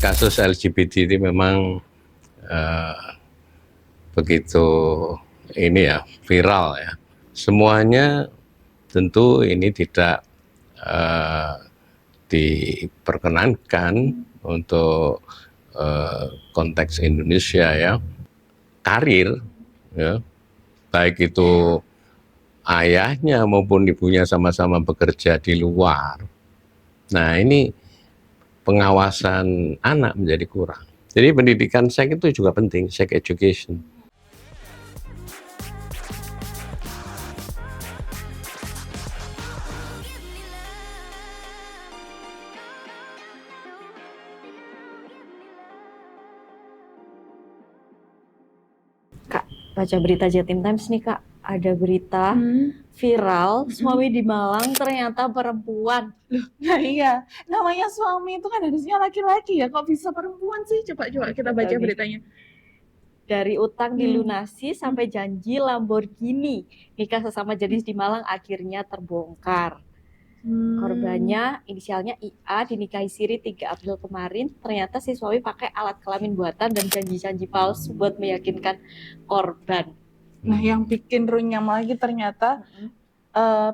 kasus LGBT ini memang begitu ini ya, viral ya. Semuanya tentu ini tidak diperkenankan untuk konteks Indonesia ya. Karir ya, baik itu ayahnya maupun ibunya sama-sama bekerja di luar. Nah, ini pengawasan anak menjadi kurang. Jadi pendidikan seks itu juga penting, sex education. Kak, baca berita Jatim Times nih Kak, ada berita viral suami di Malang ternyata perempuan. Nah iya, namanya suami itu kan harusnya laki-laki ya, kok bisa perempuan sih? Coba kita baca Betul nih. beritanya. Dari utang dilunasi sampai janji Lamborghini, nikah sesama jenis di Malang akhirnya terbongkar. Korbannya inisialnya IA dinikahi siri 3 April kemarin. Ternyata si suami pakai alat kelamin buatan dan janji-janji palsu buat meyakinkan korban. Nah, yang bikin runyam lagi ternyata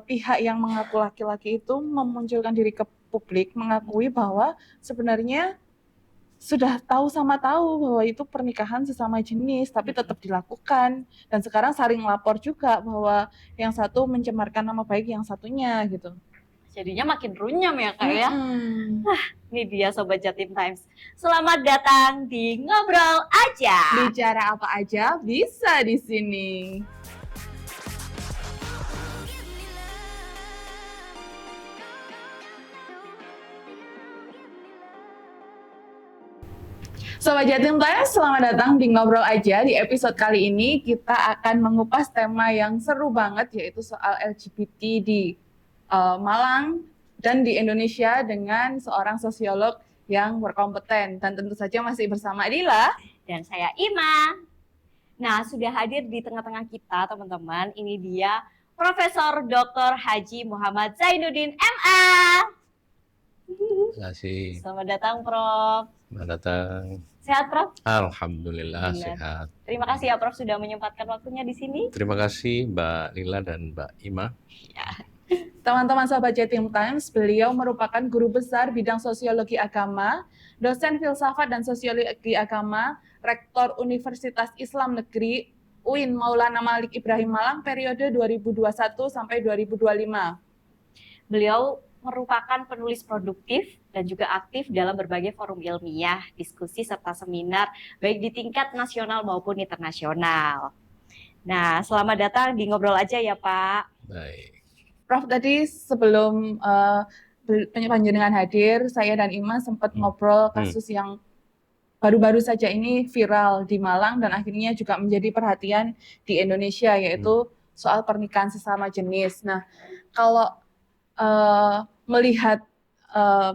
pihak yang mengaku laki-laki itu memunculkan diri ke publik, mengakui bahwa sebenarnya sudah tahu bahwa itu pernikahan sesama jenis, tapi tetap dilakukan. Dan sekarang saling lapor juga bahwa yang satu mencemarkan nama baik yang satunya gitu. Jadinya makin runyam ya Kak ya. Ini dia Sobat Jatim Times. Selamat datang di Ngobrol Aja. Bicara apa aja bisa di sini. Sobat Jatim Times, selamat datang di Ngobrol Aja. Di episode kali ini kita akan mengupas tema yang seru banget, yaitu soal LGBT di Malang dan di Indonesia dengan seorang sosiolog yang berkompeten. Dan tentu saja masih bersama Dila dan saya Ima. Nah, sudah hadir di tengah-tengah kita teman-teman. Ini dia Profesor Dr. Haji Muhammad Zainuddin MA. Terima kasih. Selamat datang Prof. Selamat datang. Sehat Prof? Alhamdulillah sehat. Terima kasih ya Prof sudah menyempatkan waktunya di sini. Terima kasih Mbak Lila dan Mbak Ima. Ya. Teman-teman Sobat Jatim Times, beliau merupakan guru besar bidang sosiologi agama, dosen filsafat dan sosiologi agama, rektor Universitas Islam Negeri UIN Maulana Malik Ibrahim Malang periode 2021 sampai 2025. Beliau merupakan penulis produktif dan juga aktif dalam berbagai forum ilmiah, diskusi serta seminar baik di tingkat nasional maupun internasional. Nah, selamat datang di Ngobrol Aja ya Pak. Baik. Prof, tadi sebelum panjenengan hadir, saya dan Ima sempat ngobrol kasus yang baru-baru saja ini viral di Malang dan akhirnya juga menjadi perhatian di Indonesia, yaitu soal pernikahan sesama jenis. Nah, kalau melihat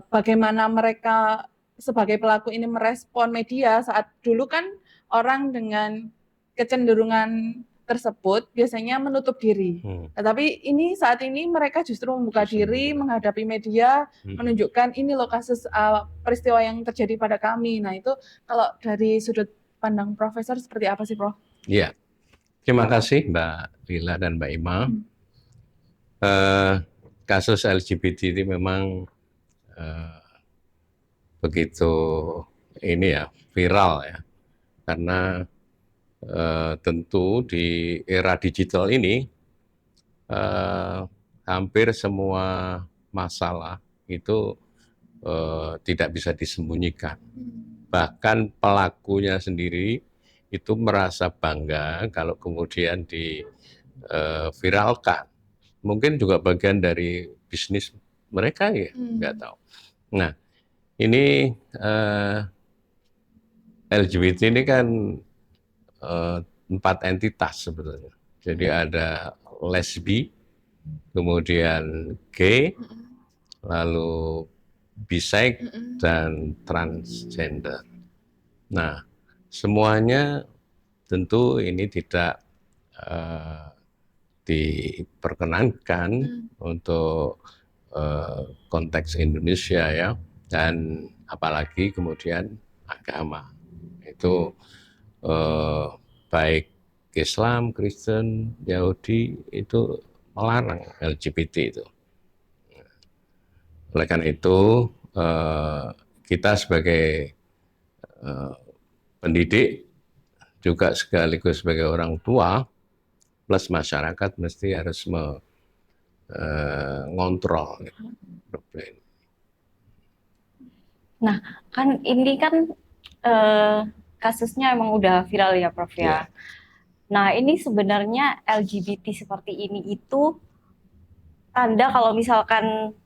bagaimana mereka sebagai pelaku ini merespon media saat dulu kan orang dengan kecenderungan tersebut biasanya menutup diri. Nah, tapi saat ini mereka justru membuka diri, menghadapi media, menunjukkan ini loh kasus peristiwa yang terjadi pada kami. Nah, itu kalau dari sudut pandang Profesor seperti apa sih, Prof? Iya, terima kasih Mbak Lila dan Mbak Ima. Kasus LGBT ini memang begitu ini ya, viral ya, karena tentu di era digital ini hampir semua masalah itu tidak bisa disembunyikan. Bahkan pelakunya sendiri itu merasa bangga kalau kemudian diviralkan. Mungkin juga bagian dari bisnis mereka ya, nggak tahu. Nah, ini LGBT ini kan 4 entitas sebetulnya. Jadi ada lesbi, kemudian gay, lalu bisex dan transgender. Nah, semuanya tentu ini tidak diperkenankan untuk konteks Indonesia ya. Dan apalagi kemudian agama. Itu baik Islam, Kristen, Yahudi itu melarang LGBT itu. Oleh karena itu kita sebagai pendidik juga sekaligus sebagai orang tua plus masyarakat mesti harus mengontrol problem. Nah, kan ini kan kasusnya emang udah viral ya, Prof ya. Ya. Nah, ini sebenarnya LGBT seperti ini itu tanda kalau misalkan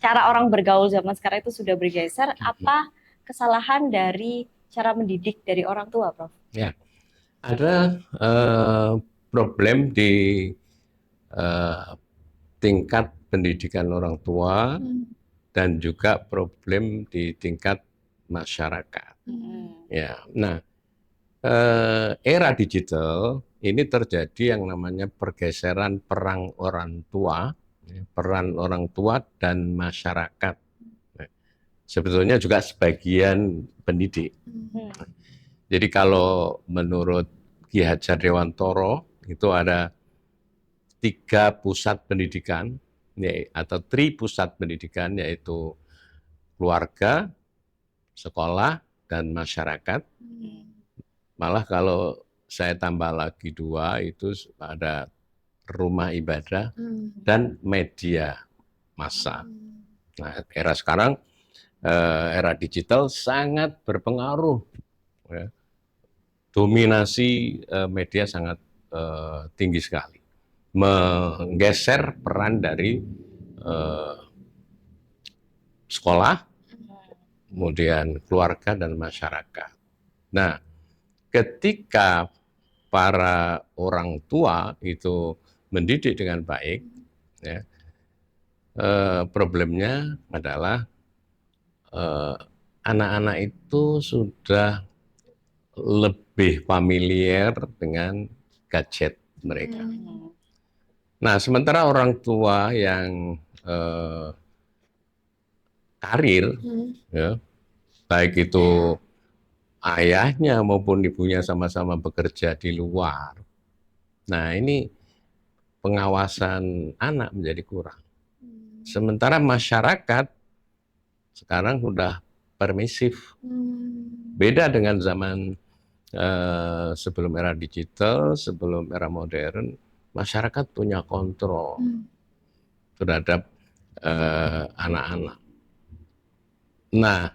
cara orang bergaul zaman sekarang itu sudah bergeser, apa kesalahan dari cara mendidik dari orang tua, Prof? Ya, ada problem di tingkat pendidikan orang tua dan juga problem di tingkat masyarakat. Ya, nah era digital ini terjadi yang namanya pergeseran peran orang tua dan masyarakat. Sebetulnya juga sebagian pendidik. Jadi kalau menurut Ki Hajar Dewantoro itu ada 3 pusat pendidikan atau pusat pendidikan, yaitu keluarga, sekolah, dan masyarakat. Malah kalau saya tambah lagi 2 itu ada rumah ibadah dan media massa. Nah, era sekarang era digital sangat berpengaruh, ya. Dominasi media sangat tinggi sekali, menggeser peran dari sekolah, kemudian keluarga dan masyarakat. Nah, ketika para orang tua itu mendidik dengan baik, ya, problemnya adalah anak-anak itu sudah lebih familiar dengan gadget mereka. Nah, sementara orang tua yang karir, ya, baik itu ayahnya maupun ibunya sama-sama bekerja di luar. Nah, ini pengawasan anak menjadi kurang. Sementara masyarakat sekarang sudah permisif. Beda dengan zaman sebelum era digital, sebelum era modern, masyarakat punya kontrol terhadap anak-anak. Nah,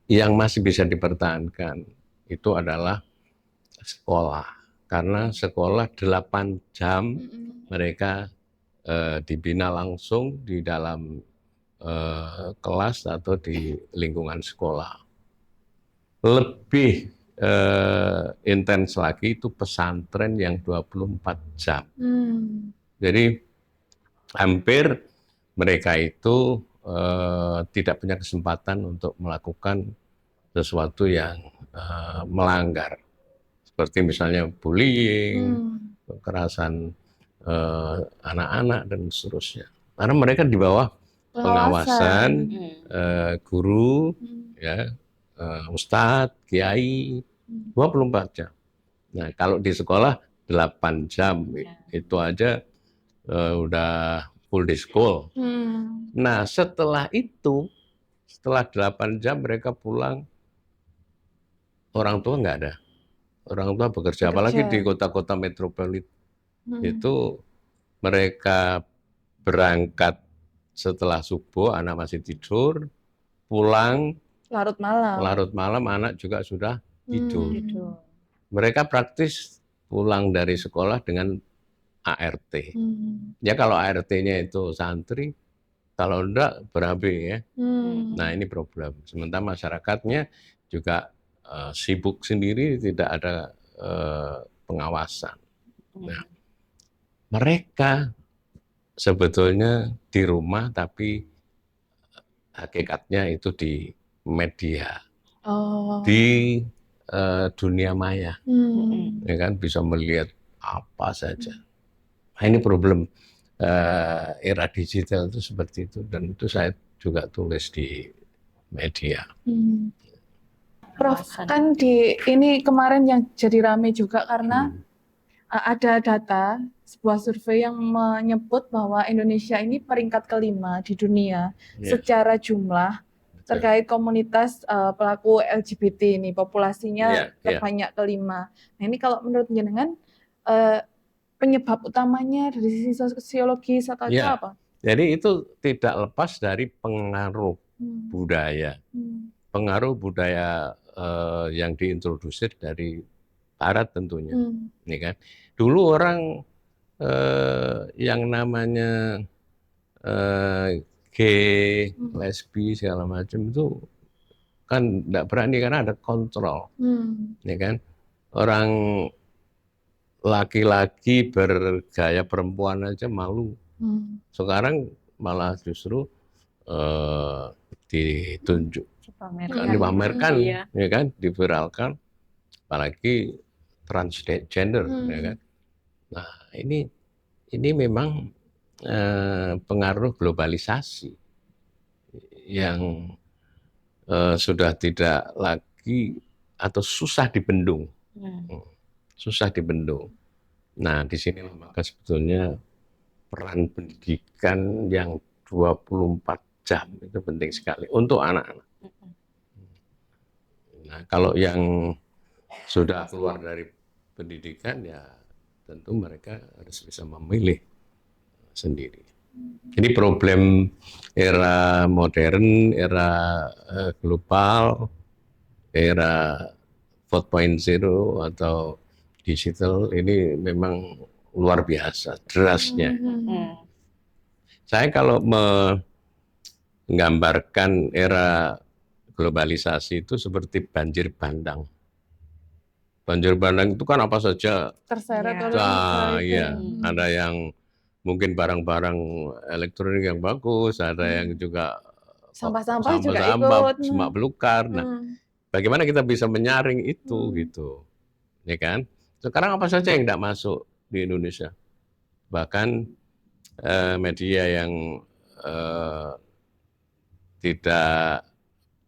yang masih bisa dipertahankan itu adalah sekolah. Karena sekolah 8 jam mereka dibina langsung di dalam kelas atau di lingkungan sekolah. Lebih intens lagi itu pesantren yang 24 jam. Jadi hampir mereka itu tidak punya kesempatan untuk melakukan sesuatu yang melanggar, seperti misalnya bullying, kekerasan anak-anak dan seterusnya. Karena mereka di bawah pengawasan guru, ya, ustadz, kiai, 24 jam. Nah, kalau di sekolah 8 jam, itu aja udah full day school. Nah, setelah itu, setelah 8 jam mereka pulang, orang tua nggak ada. Orang tua bekerja, apalagi di kota-kota metropolitan. Itu mereka berangkat setelah subuh, anak masih tidur, pulang larut malam anak juga sudah tidur. Mereka praktis pulang dari sekolah dengan ART. Ya kalau ART-nya itu santri, kalau enggak berabe ya. Nah, ini problem. Sementara masyarakatnya juga sibuk sendiri, tidak ada pengawasan. Nah, mereka sebetulnya di rumah, tapi hakikatnya itu di media, di dunia maya, ya kan, bisa melihat apa saja. Nah, ini problem era digital itu seperti itu, dan itu saya juga tulis di media. Prof, Alasan. kan di ini kemarin yang jadi rame juga karena Hmm. ada data sebuah survei yang menyebut bahwa Indonesia ini peringkat kelima di dunia Ya, secara jumlah betul. terkait komunitas pelaku LGBT ini, populasinya Ya, ya. terbanyak kelima. Nah ini kalau menurut jenengan penyebab utamanya dari sisi sosiologis atau itu Ya, apa? jadi itu tidak lepas dari pengaruh budaya. Pengaruh budaya yang diintrodusir dari Barat tentunya, ini kan. Dulu orang yang namanya gay, lesbi segala macam itu kan tidak berani karena ada kontrol, ya kan. Orang laki-laki bergaya perempuan aja malu. Sekarang malah justru ditunjuk, dipamerkan, Iya. ya kan, diviralkan, apalagi transgender, ya kan. Nah ini memang pengaruh globalisasi yang sudah tidak lagi atau susah dibendung, susah dibendung. Nah di sini maka sebetulnya peran pendidikan yang 24 jam itu penting sekali untuk anak-anak. Nah, kalau yang sudah keluar dari pendidikan ya tentu mereka harus bisa memilih sendiri. Ini problem era modern, era global, era 4.0 atau digital ini memang luar biasa derasnya. Saya kalau menggambarkan era globalisasi itu seperti banjir bandang. Banjir bandang itu kan apa saja Terseret Ya. oleh ya, ada yang mungkin barang-barang elektronik yang bagus, ada yang juga sampah-sampah juga ikut. semak belukar. Nah, bagaimana kita bisa menyaring itu gitu, ya kan? Sekarang apa saja yang tidak masuk di Indonesia, bahkan media yang tidak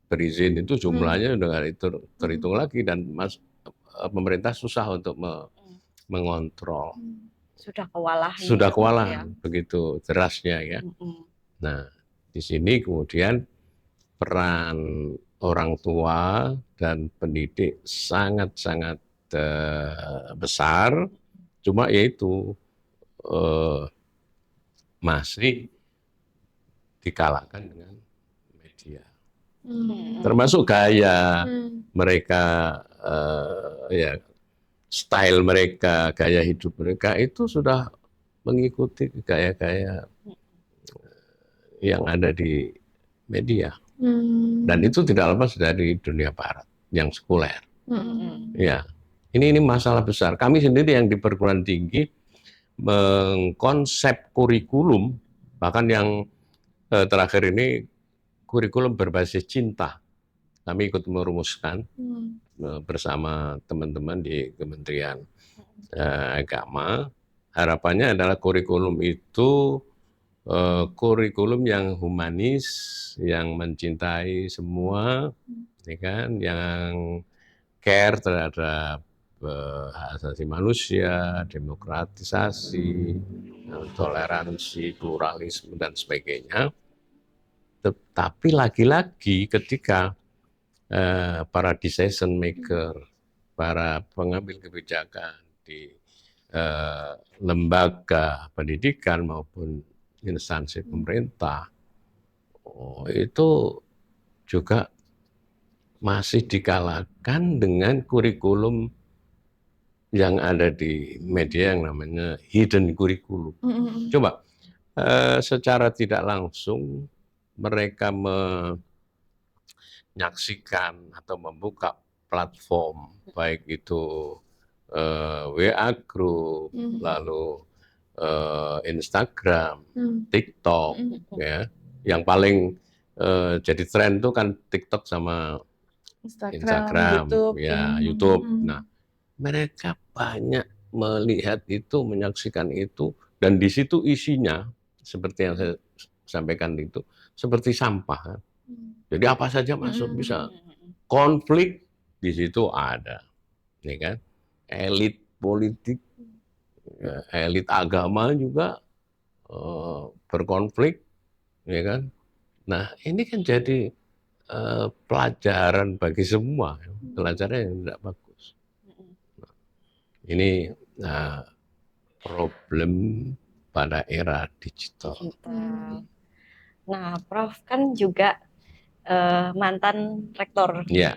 berizin itu jumlahnya udah nggak terhitung lagi dan pemerintah susah untuk mengontrol. Sudah kewalahan. Sudah ya, kewalahan Prof, begitu derasnya ya. Nah di sini kemudian peran orang tua dan pendidik sangat-sangat besar. Cuma yaitu masih dikalahkan dengan media. Termasuk gaya mereka, ya style mereka, gaya hidup mereka itu sudah mengikuti gaya-gaya yang ada di media. Dan itu tidak lepas dari dunia barat yang sekuler. Ya, ini masalah besar. Kami sendiri yang di perguruan tinggi mengkonsep kurikulum, bahkan yang terakhir ini kurikulum berbasis cinta. Kami ikut merumuskan bersama teman-teman di Kementerian Agama. Harapannya adalah kurikulum itu kurikulum yang humanis, yang mencintai semua, ya kan, yang care terhadap hak asasi manusia, demokratisasi, toleransi, pluralisme dan sebagainya. Tetapi lagi-lagi ketika para decision maker, para pengambil kebijakan di lembaga pendidikan maupun instansi pemerintah, itu juga masih dikalahkan dengan kurikulum yang ada di media yang namanya hidden kurikulum. Coba secara tidak langsung mereka menyaksikan atau membuka platform, baik itu WA Group, lalu Instagram, TikTok, ya, yang paling jadi tren itu kan TikTok sama Instagram, YouTube, ya YouTube. Nah, mereka banyak melihat itu, menyaksikan itu, dan di situ isinya seperti yang saya sampaikan itu seperti sampah. Jadi apa saja masuk bisa. Konflik di situ ada, nih kan? Elit politik, elit agama juga berkonflik, ya kan? Nah, ini kan jadi pelajaran bagi semua, pelajaran yang tidak bagus. Ini problem pada era digital. Nah, Prof kan juga mantan rektor, ya,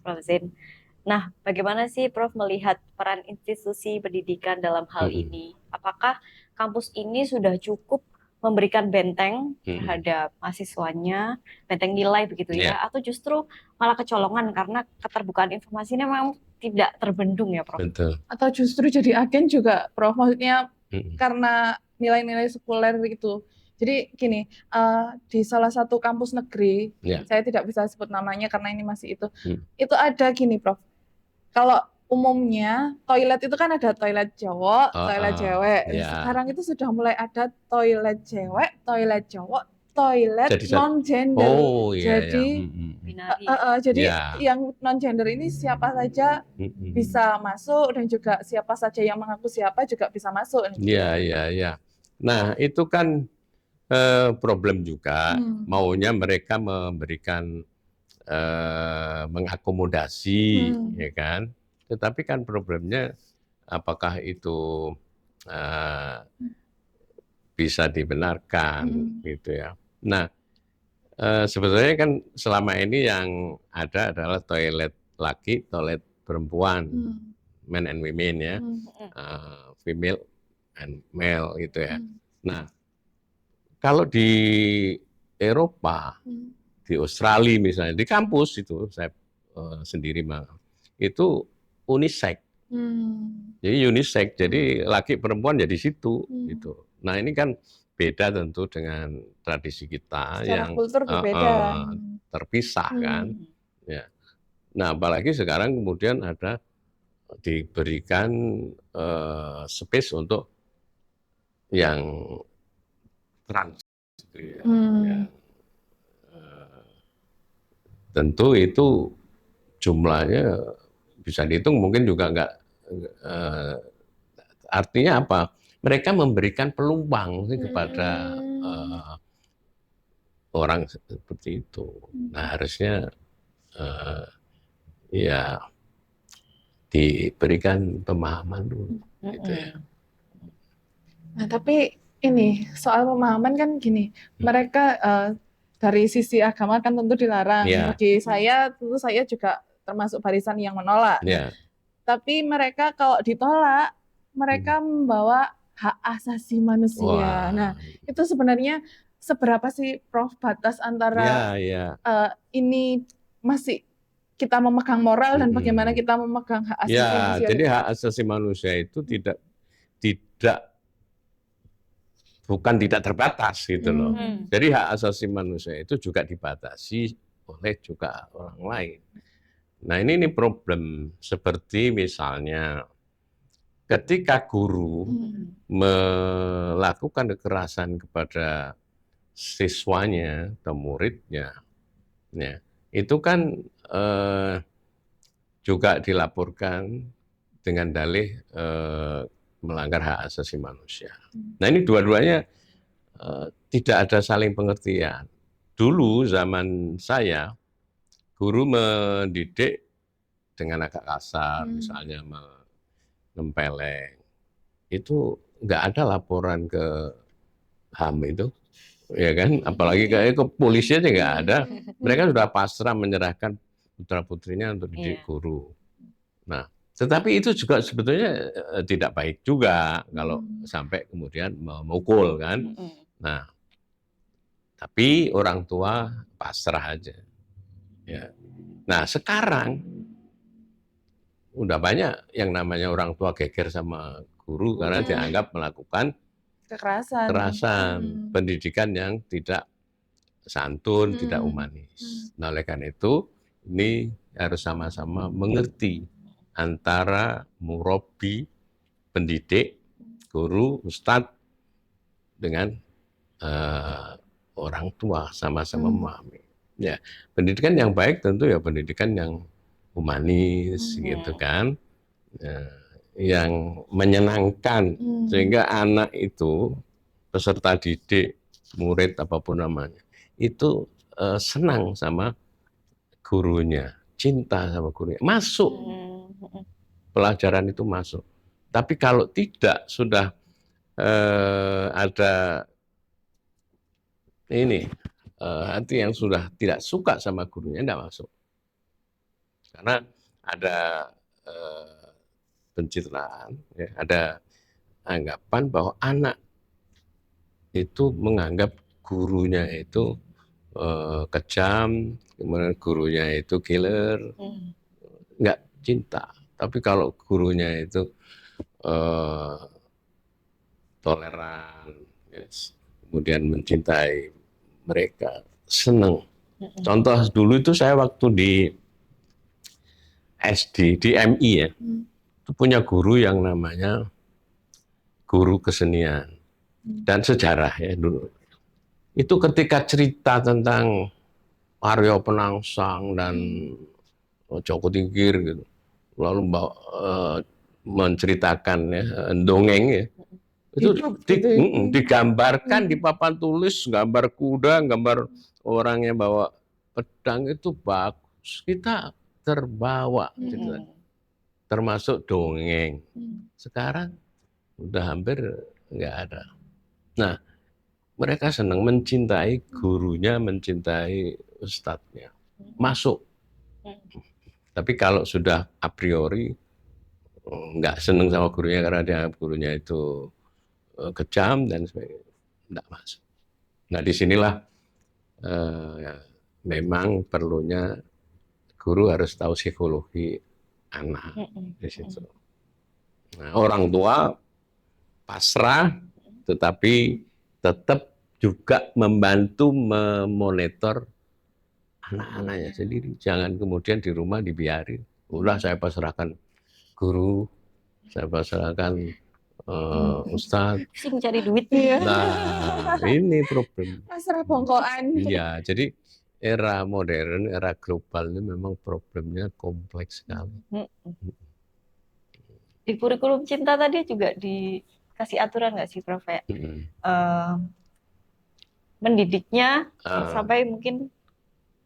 Prof Zain. Nah, bagaimana sih Prof melihat peran institusi pendidikan dalam hal ini? Apakah kampus ini sudah cukup memberikan benteng terhadap mahasiswanya, benteng nilai begitu ya, atau justru malah kecolongan karena keterbukaan informasinya memang tidak terbendung ya, Prof? Betul. Atau justru jadi agen juga, Prof? Maksudnya karena nilai-nilai sekuler gitu. Jadi gini, di salah satu kampus negeri, saya tidak bisa sebut namanya karena ini masih itu ada gini, Prof. Kalau umumnya toilet itu kan ada toilet cowok, toilet cewek. Sekarang itu sudah mulai ada toilet cewek, toilet cowok, toilet non-gender. Oh, jadi jadi yang non-gender ini siapa saja bisa masuk dan juga siapa saja yang mengaku siapa juga bisa masuk. Iya. Nah, itu kan problem juga, maunya mereka memberikan mengakomodasi, ya kan? Tetapi kan problemnya apakah itu bisa dibenarkan, gitu ya. Nah, sebetulnya kan selama ini yang ada adalah toilet laki, toilet perempuan, men and women ya, female and male gitu ya. Nah, kalau di Eropa, di Australia misalnya, di kampus itu saya sendiri itu unisex. Jadi unisex, jadi laki perempuan jadi situ gitu. Nah, ini kan beda tentu dengan tradisi kita. Secara yang kultur berbeda. Terpisah kan. Ya. Nah, apalagi sekarang kemudian ada diberikan space untuk yang trans gitu ya. Tentu itu jumlahnya bisa dihitung, mungkin juga enggak, artinya apa? Mereka memberikan peluang kepada orang seperti itu. Nah, harusnya ya diberikan pemahaman dulu, gitu ya. Nah, tapi ini soal pemahaman kan gini, mereka dari sisi agama kan tentu dilarang. Bagi saya, tentu saya juga termasuk barisan yang menolak. Tapi mereka kalau ditolak, mereka membawa hak asasi manusia. Nah, itu sebenarnya seberapa sih, Prof, batas antara ini masih kita memegang moral dan bagaimana kita memegang hak asasi manusia? Jadi hak asasi manusia itu bukan tidak terbatas gitu loh. Jadi hak asasi manusia itu juga dibatasi oleh juga orang lain. Nah, ini problem seperti misalnya ketika guru melakukan kekerasan kepada siswanya atau muridnya, ya, itu kan juga dilaporkan dengan dalih melanggar hak asasi manusia. Nah, ini dua-duanya tidak ada saling pengertian. Dulu zaman saya, guru mendidik dengan agak kasar, misalnya menempeleng, itu nggak ada laporan ke HAM itu, ya kan? Apalagi ke polisi aja nggak ada. Mereka sudah pasrah menyerahkan putra-putrinya untuk didik guru. Nah, tetapi itu juga sebetulnya tidak baik juga kalau sampai kemudian memukul kan. Nah, tapi orang tua pasrah aja. Ya. Nah, sekarang udah banyak yang namanya orang tua geger sama guru karena dianggap melakukan kekerasan, pendidikan yang tidak santun, tidak humanis. Nah, oleh karena itu ini harus sama-sama mengerti antara murabi, pendidik, guru, ustadz dengan orang tua sama-sama memahami. Ya, pendidikan yang baik tentu ya pendidikan yang humanis gitu kan. Ya, yang menyenangkan sehingga anak itu peserta didik, murid apapun namanya, itu senang sama gurunya, cinta sama gurunya, masuk pelajaran itu masuk. Tapi kalau tidak sudah ada ini hati yang sudah tidak suka sama gurunya, tidak masuk. Karena ada pencitraan, ya, ada anggapan bahwa anak itu menganggap gurunya itu kejam, kemudian gurunya itu killer, nggak cinta. Tapi kalau gurunya itu toleran, yes, kemudian mencintai mereka, seneng. Contoh dulu itu saya waktu di SD, di MI ya, itu punya guru yang namanya guru kesenian dan sejarah ya dulu. Itu ketika cerita tentang Arya Penangsang dan Joko Tingkir gitu, lalu menceritakan ya dongeng ya, itu digambarkan di papan tulis, gambar kuda, gambar orangnya bawa pedang, itu bagus, kita terbawa gitu. Termasuk dongeng. Sekarang udah hampir nggak ada. Nah, mereka senang mencintai gurunya, mencintai ustadznya, masuk. Tapi kalau sudah a priori nggak senang sama gurunya karena dianggap gurunya itu kejam dan sebagainya, nggak masuk. Nah, disinilah memang perlunya guru harus tahu psikologi anak di situ. Nah, orang tua pasrah, tetapi tetap juga membantu memonitor anak-anaknya sendiri. Jangan kemudian di rumah dibiarin. Udah saya pasrahkan guru, saya pasrahkan ustadz. Sing cari duit. Nah, ini problem. Pasrah bongkoan. Iya, jadi era modern, era global ini memang problemnya kompleks sekali. Di kurikulum cinta tadi juga dikasih aturan nggak sih, Prof? Mendidiknya sampai mungkin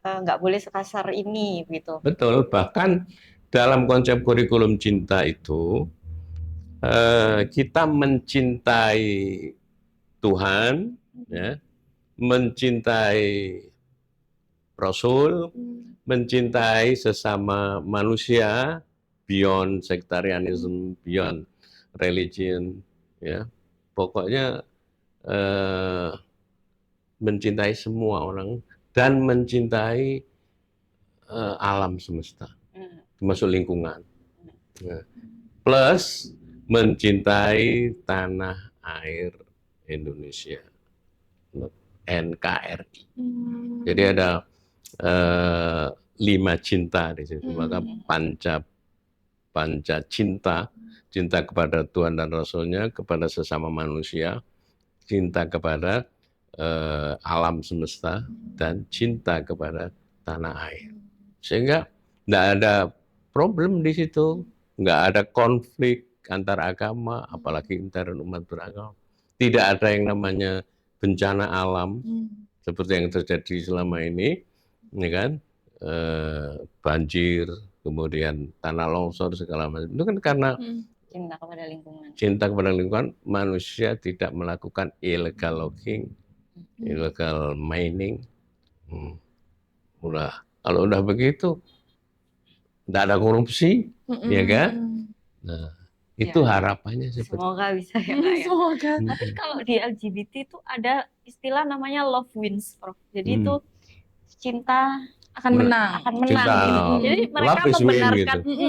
nggak boleh sekasar ini gitu. Betul, bahkan dalam konsep kurikulum cinta itu kita mencintai Tuhan, ya, mencintai Rasul, mencintai sesama manusia, beyond sektarianism, beyond religion, ya, pokoknya mencintai semua orang dan mencintai alam semesta, termasuk lingkungan, plus mencintai tanah air Indonesia, NKRI. Jadi ada 5 cinta di situ, maka panca cinta, cinta kepada Tuhan dan Rasulnya, kepada sesama manusia, cinta kepada alam semesta, dan cinta kepada tanah air. Sehingga tidak ada problem di situ, nggak ada konflik antar agama, apalagi antar umat beragama. Tidak ada yang namanya bencana alam seperti yang terjadi selama ini, ya kan? Banjir, kemudian tanah longsor segala macam. Itu kan karena cinta kepada lingkungan. Cinta kepada lingkungan, manusia tidak melakukan illegal logging, illegal mining. Kalau udah begitu, tidak ada korupsi, ya kan? Nah, itu harapannya seperti. Semoga bisa ya, Kak, ya. Semoga. Tapi kalau di LGBT itu ada istilah namanya love wins, Prof. Jadi itu cinta akan menang. Cinta, gitu. Jadi mereka membenarkan, gitu.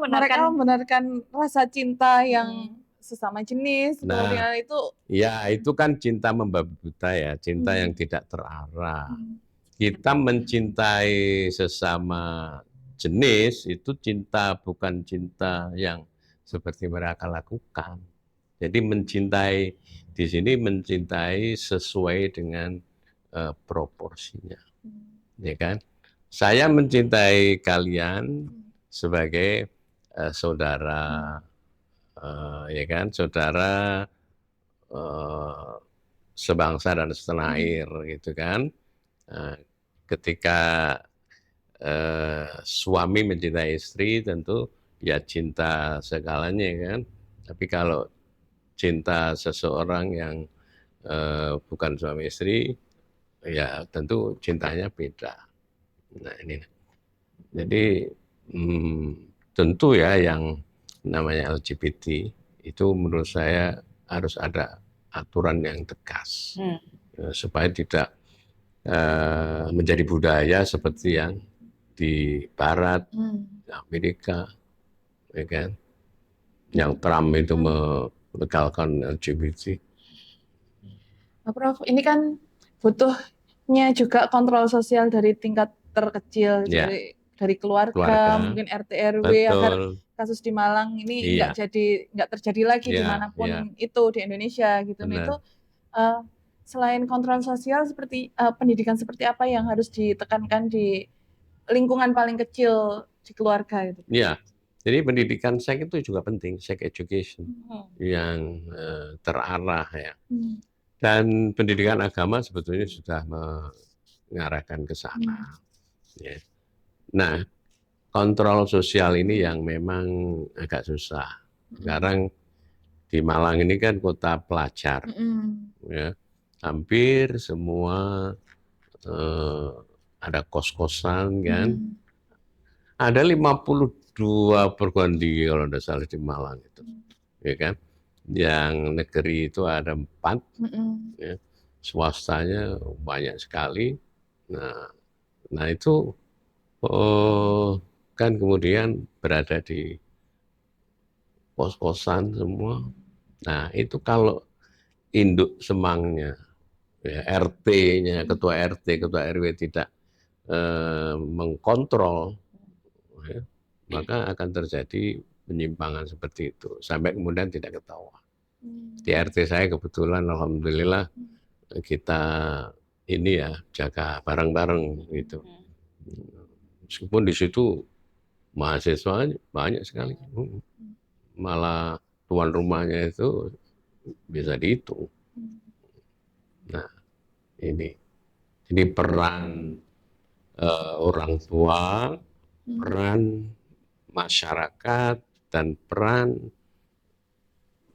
Mereka membenarkan rasa cinta yang sesama jenis. Kemudian itu. Ya, itu kan cinta membabi buta ya, cinta yang tidak terarah. Kita mencintai sesama jenis itu cinta, bukan cinta yang seperti mereka lakukan. Jadi mencintai di sini mencintai sesuai dengan proporsinya. ya kan? Saya mencintai kalian sebagai saudara, ya kan, saudara sebangsa dan setanah air, gitu kan. Ketika suami mencintai istri, tentu ya cinta segalanya kan. Tapi kalau cinta seseorang yang bukan suami istri, ya tentu cintanya beda. Nah ini, jadi tentu ya yang namanya LGBT itu menurut saya harus ada aturan yang tegas supaya tidak menjadi budaya seperti yang di Barat, Amerika, ya kan, yang Trump itu melegalkan LGBT. Prof, ini kan butuhnya juga kontrol sosial dari tingkat terkecil, Ya. dari keluarga, mungkin RT RW, agar kasus di Malang ini nggak terjadi lagi dimanapun itu di Indonesia gitu. Nah itu selain kontrol sosial, seperti pendidikan seperti apa yang harus ditekankan di lingkungan paling kecil di keluarga gitu? Iya, jadi pendidikan seks itu juga penting, sex education yang terarah ya. Dan pendidikan agama sebetulnya sudah mengarahkan ke sana. Ya. Nah, kontrol sosial ini yang memang agak susah. Sekarang di Malang ini kan kota pelajar, ya, hampir semua ada kos-kosan kan. Ada 52 perguruan tinggi kalau tidak salah di Malang itu, ya kan. Yang negeri itu ada 4, ya. Swastanya banyak sekali. Nah itu kan kemudian berada di kos-kosan semua. Nah itu kalau induk semangnya, ya, RT-nya, ketua RT, ketua RW tidak mengkontrol, ya, maka akan terjadi penyimpangan seperti itu sampai kemudian tidak ketahuan. Di RT saya kebetulan alhamdulillah kita ini ya jaga bareng-bareng gitu. Meskipun di situ mahasiswa banyak sekali, malah tuan rumahnya itu bisa dihitung. Nah ini, jadi peran orang tua, peran masyarakat, dan peran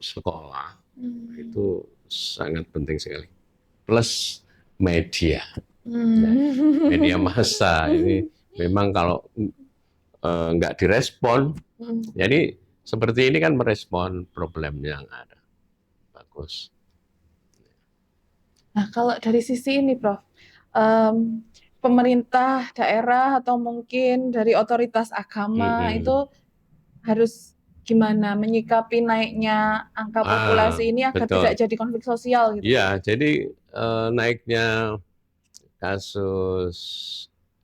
sekolah itu sangat penting sekali. Plus media, media massa ini memang kalau nggak direspon, jadi seperti ini kan merespon problem yang ada. Bagus. Nah kalau dari sisi ini Prof, pemerintah daerah atau mungkin dari otoritas agama itu harus gimana menyikapi naiknya angka populasi ini agar tidak jadi konflik sosial gitu? Iya, jadi naiknya kasus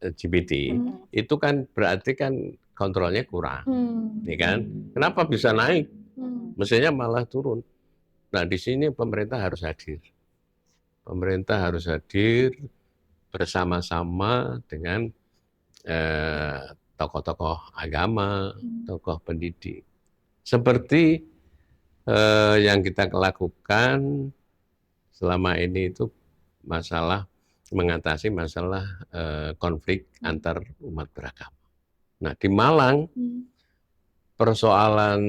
LGBT itu kan berarti kan kontrolnya kurang, ya kan? Kenapa bisa naik? Mestinya malah turun. Nah di sini pemerintah harus hadir. Pemerintah harus hadir bersama-sama dengan tokoh-tokoh agama, tokoh pendidik. Seperti yang kita lakukan selama ini itu mengatasi masalah konflik antar umat beragama. Nah di Malang persoalan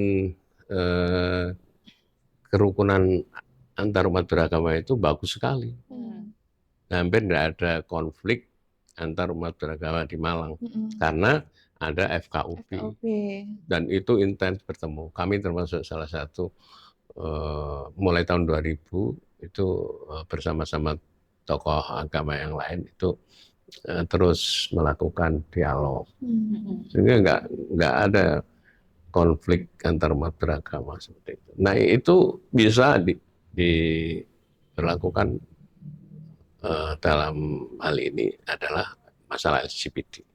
kerukunan antar umat beragama itu bagus sekali. Hampir tidak ada konflik antar umat beragama di Malang karena ada FKUP. Dan itu intens bertemu. Kami termasuk salah satu mulai tahun 2000 itu bersama-sama tokoh agama yang lain itu terus melakukan dialog, sehingga nggak ada konflik antar umat beragama seperti itu. Nah itu bisa diberlakukan dalam hal ini adalah masalah LGBT.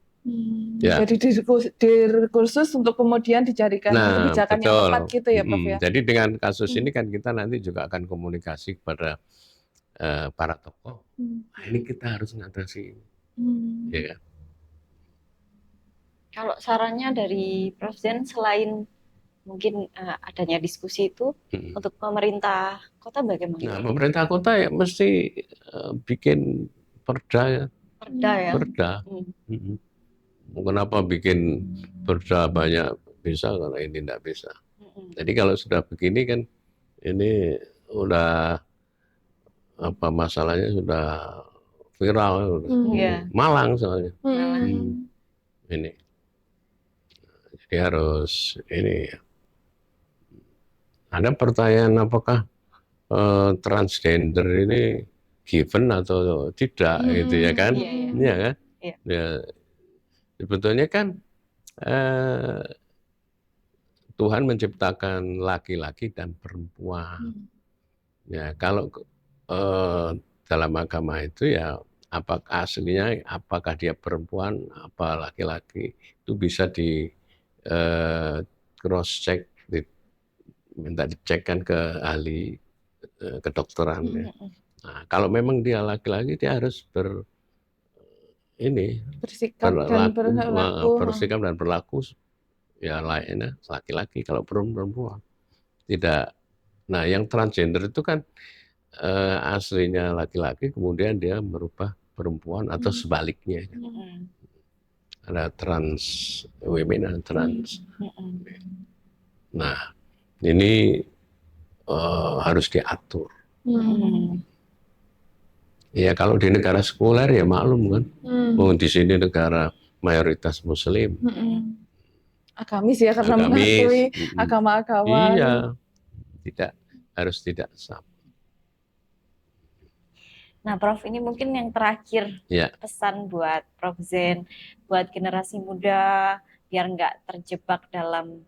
Ya. Jadi diskursus untuk kemudian dicarikan kebijakan yang tepat gitu ya Prof ya. Jadi dengan kasus ini kan kita nanti juga akan komunikasi kepada para tokoh. Nah, ini kita harus mengatasi. ya kan? Kalau sarannya dari Prof. Zen, selain mungkin adanya diskusi itu, untuk pemerintah kota Nah, bagaimana? pemerintah kota ya mesti bikin perda ya. Perda ya. Perda. Kenapa bikin perda banyak bisa kalau ini tidak bisa? Jadi kalau sudah begini kan ini udah apa masalahnya sudah viral, Malang soalnya. Ini jadi harus ini. Ada pertanyaan apakah transgender ini given atau tidak gitu ya kan? Iya kan? Ya, sebetulnya kan Tuhan menciptakan laki-laki dan perempuan. Ya kalau dalam agama itu ya apakah aslinya apakah dia perempuan apa laki-laki itu bisa di cross check, minta dicekkan ke ahli kedokteran ya. Nah, kalau memang dia laki-laki dia harus bersikap dan berlaku ya lainnya laki-laki. Kalau perempuan tidak. Nah, yang transgender itu kan aslinya laki-laki kemudian dia merubah perempuan atau sebaliknya. Ada trans women dan trans. Nah, ini harus diatur. Ya kalau di negara sekuler ya maklum kan. Di sini negara mayoritas Muslim. Agamis ya karena mengakui agama-agama. Iya, tidak sama. Nah, Prof, ini mungkin yang terakhir pesan buat Prof. Zen, buat generasi muda biar nggak terjebak dalam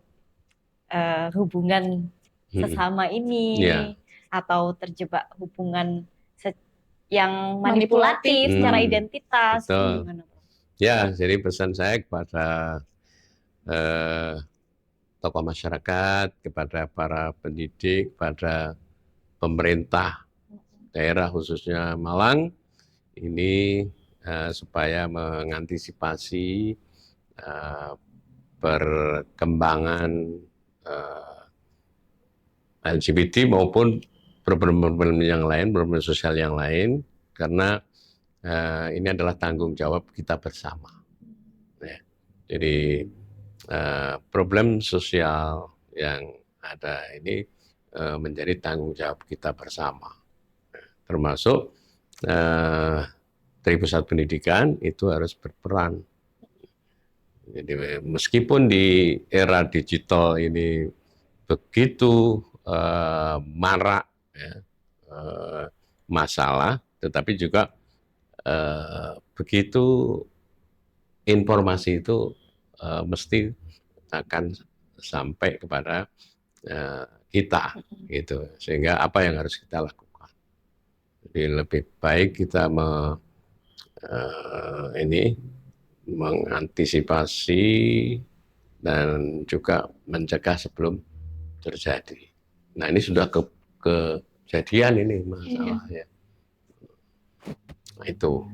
hubungan sesama ini atau terjebak hubungan yang manipulatif secara identitas. Gimana, Prof? Ya, jadi pesan saya kepada tokoh masyarakat, kepada para pendidik, pada pemerintah daerah khususnya Malang ini supaya mengantisipasi perkembangan LGBT maupun problem-problem yang lain, problem sosial yang lain, karena ini adalah tanggung jawab kita bersama. Ya. Jadi problem sosial yang ada ini menjadi tanggung jawab kita bersama. Termasuk dari pusat pendidikan itu harus berperan. Jadi meskipun di era digital ini begitu marak ya, masalah, tetapi juga begitu informasi itu mesti akan sampai kepada kita, gitu. Sehingga apa yang harus kita lakukan? Jadi lebih baik kita mengantisipasi dan juga mencegah sebelum terjadi. Nah ini sudah kejadian ini masalahnya. Nah, itu.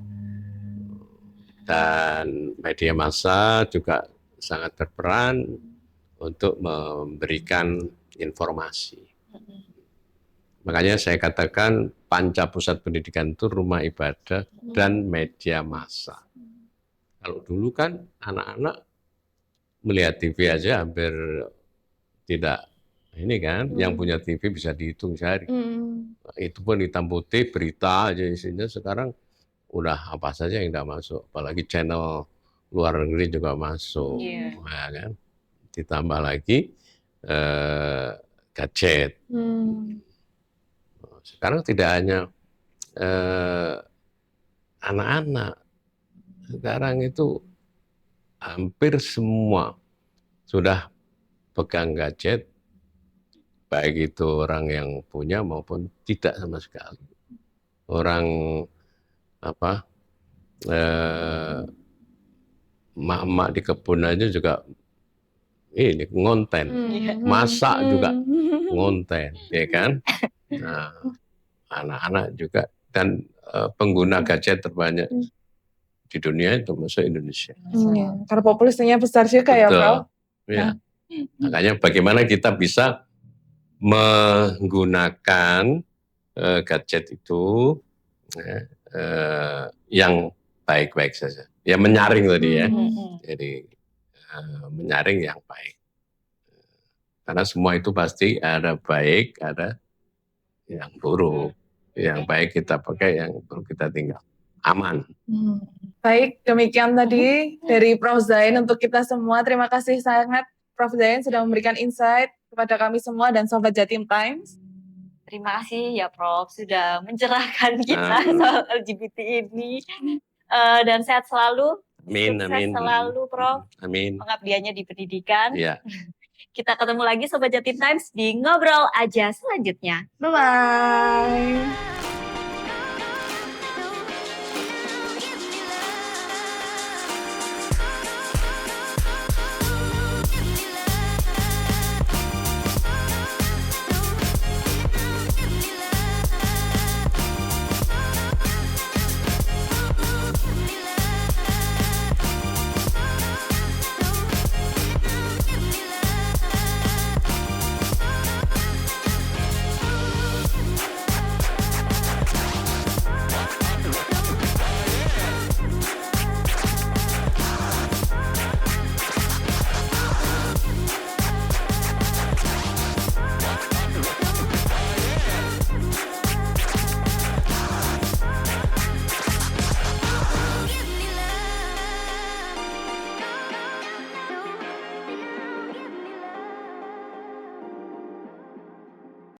Dan media massa juga sangat berperan untuk memberikan informasi. Makanya saya katakan panca pusat pendidikan itu rumah ibadah dan media massa. Kalau dulu kan anak-anak melihat TV aja hampir tidak ini kan, yang punya TV bisa dihitung sehari. Itu pun hitam putih, berita aja isinya. Sekarang udah apa saja yang tidak masuk, apalagi channel luar negeri juga masuk, ya kan? Ditambah lagi gadget. Sekarang tidak hanya anak-anak, sekarang itu hampir semua sudah pegang gadget, baik itu orang yang punya maupun tidak sama sekali. Orang emak-emak di kebun aja juga ini ngonten, masak juga ngonten, ya kan? Nah, anak-anak juga dan pengguna gadget terbanyak di dunia termasuk Indonesia. Iya, karena populasinya besar juga ya, Betul. Prof. Ya. Makanya bagaimana kita bisa menggunakan gadget itu yang baik-baik saja. Ya menyaring tadi ya. Jadi menyaring yang baik. Karena semua itu pasti ada baik, ada yang buruk. Yang baik kita pakai, yang buruk kita tinggal. Aman. Baik, demikian tadi dari Prof. Zain untuk kita semua. Terima kasih sangat Prof. Zain sudah memberikan insight kepada kami semua dan Sobat Jatim Times. Terima kasih ya Prof sudah mencerahkan kita soal LGBT ini. Dan sehat selalu. Amin, Sukses amin. selalu Prof. Amin. Pengabdiannya di pendidikan. Iya. Kita ketemu lagi Sobat Jatim Times di Ngobrol Aja selanjutnya. Bye-bye.